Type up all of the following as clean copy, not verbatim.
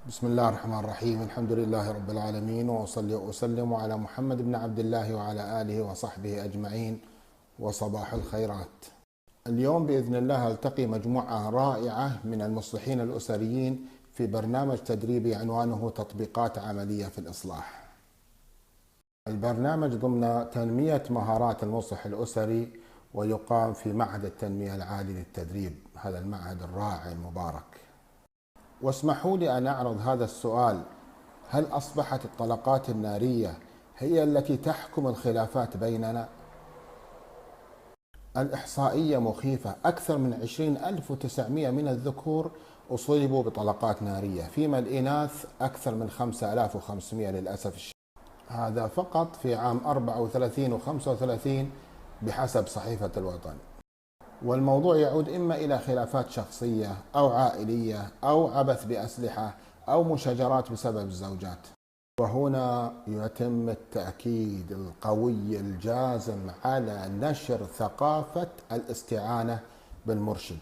بسم الله الرحمن الرحيم. الحمد لله رب العالمين، وأصلي وأسلم على محمد بن عبد الله وعلى آله وصحبه أجمعين، وصباح الخيرات. اليوم بإذن الله ألتقي مجموعة رائعة من المصلحين الأسريين في برنامج تدريبي عنوانه تطبيقات عملية في الإصلاح. البرنامج ضمن تنمية مهارات المصلح الأسري، ويقام في معهد التنمية العالي للتدريب، هذا المعهد الرائع المبارك. واسمحوا لي أن أعرض هذا السؤال: هل أصبحت الطلقات النارية هي التي تحكم الخلافات بيننا؟ الإحصائية مخيفة، أكثر من 20,900 من الذكور أصيبوا بطلقات نارية، فيما الإناث أكثر من 5,500 للأسف الشديد. هذا فقط في عام 34 و35 بحسب صحيفة الوطن. والموضوع يعود إما إلى خلافات شخصية أو عائلية أو عبث بأسلحة أو مشاجرات بسبب الزوجات. وهنا يتم التأكيد القوي الجازم على نشر ثقافة الاستعانة بالمرشد،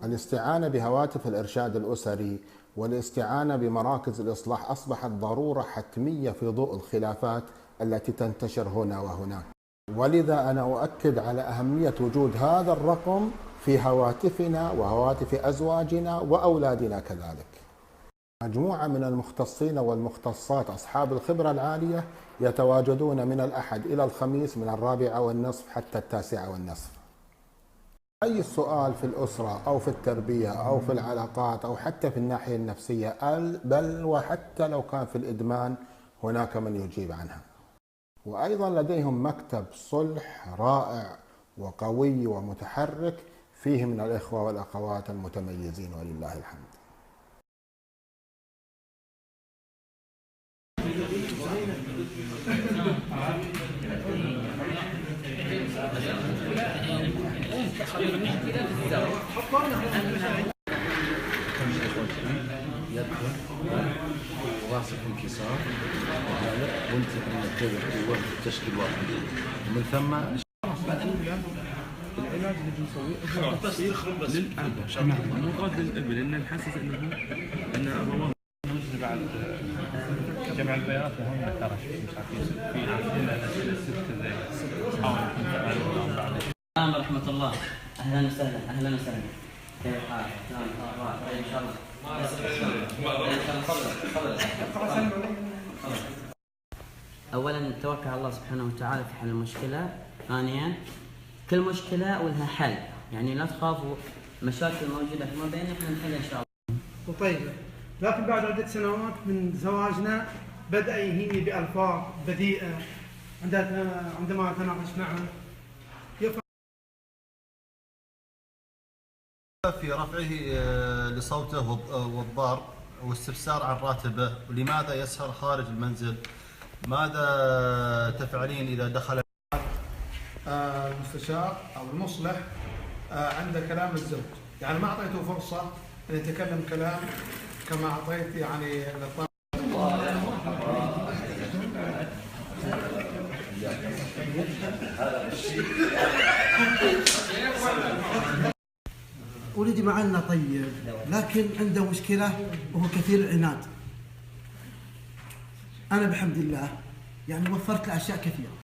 الاستعانة بهواتف الإرشاد الأسري والاستعانة بمراكز الإصلاح أصبحت ضرورة حتمية في ضوء الخلافات التي تنتشر هنا وهناك. ولذا أنا أؤكد على أهمية وجود هذا الرقم في هواتفنا وهواتف أزواجنا وأولادنا كذلك. مجموعة من المختصين والمختصات أصحاب الخبرة العالية يتواجدون من الأحد إلى الخميس من 4:30 حتى 9:30. أي سؤال في الأسرة أو في التربية أو في العلاقات أو حتى في الناحية النفسية، بل وحتى لو كان في الإدمان، هناك من يجيب عنها. وأيضا لديهم مكتب صلح رائع وقوي ومتحرك فيه من الإخوة والأخوات المتميزين ولله الحمد. يدخل وراسك انكسار وانت قوة تشكيل واحد، ومن ثم العلاج اللي بنسويه هو تفصيل للأب، مو غاد للأب، لأن نحسس إن أبوه بعد جمع البيانات هم ترى مش عارفين في عندنا الست حاول السلام ورحمة الله. أهلا وسهلا. أهلا وسهلا. كيف حالك؟ إن شاء الله. أولا توكل على الله سبحانه وتعالى في حل المشكلة. ثانيا كل مشكلة ولها حل، يعني لا تخافوا مشاكل موجودة فيما بيننا احنا نحلها إن شاء الله. وطيبة، لكن بعد عدة سنوات من زواجنا بدأ يهيني بألفاظ بذيئة عندما أتناقش معه. في رفعه لصوته والضرب واستفسار عن راتبه، ولماذا يسهر خارج المنزل، ماذا تفعلين إذا دخل المستشار أو المصلح عند كلام الزوج، يعني ما أعطيته فرصة أن يتكلم كلام كما أعطيت يعني للطرف. ولدي معنا طيب، لكن عنده مشكلة وهو كثير العناد. أنا بحمد الله يعني وفرت له أشياء كثيرة.